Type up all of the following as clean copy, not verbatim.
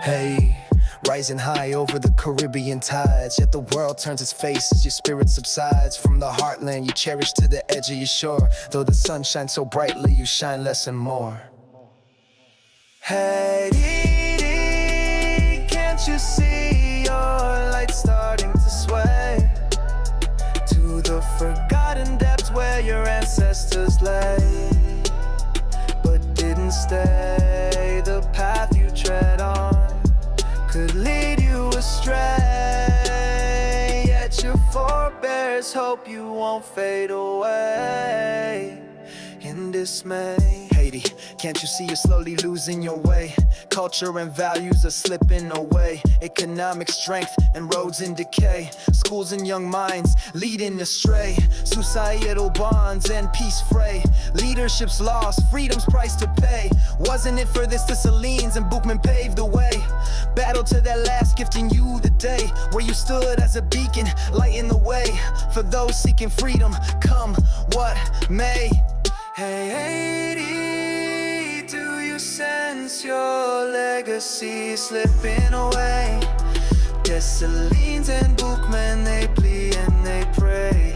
Hey, rising high over the Caribbean tides, yet the world turns its face as your spirit subsides. From the heartland you cherish to the edge of your shore, though the sun shines so brightly, you shine less and more. Haiti, can't you see your light starting to sway to the forgotten depths where your ancestors lay, but didn't stay? The path you tread on could lead you astray, yet your forebears hope you won't fade away in dismay. Haiti, can't you see you're slowly losing your way? Culture and values are slipping away. Economic strength and roads in decay. Schools and young minds leading astray. Societal bonds and peace fray. Leadership's lost, freedom's price to pay. Wasn't it for this Dessalines and Boukman paved the way? Battle to that last, gifting you the day where you stood as a beacon, lighting the way for those seeking freedom, come what may. Hey Haiti, do you sense your legacy slipping away? Dessalines and Boukman, they plea and they pray,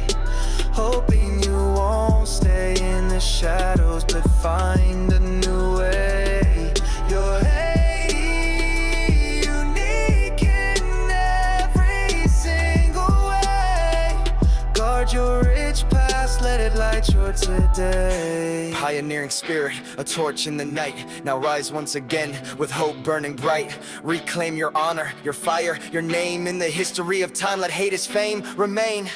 hoping you won't stay in the shadows but find a new way. You're Haiti, unique in every single way. Guard your rich past, let it light your today. Pioneering spirit, a torch in the night. Now rise once again with hope burning bright. Reclaim your honor, your fire, your name in the history of time. Let Haiti's fame remain.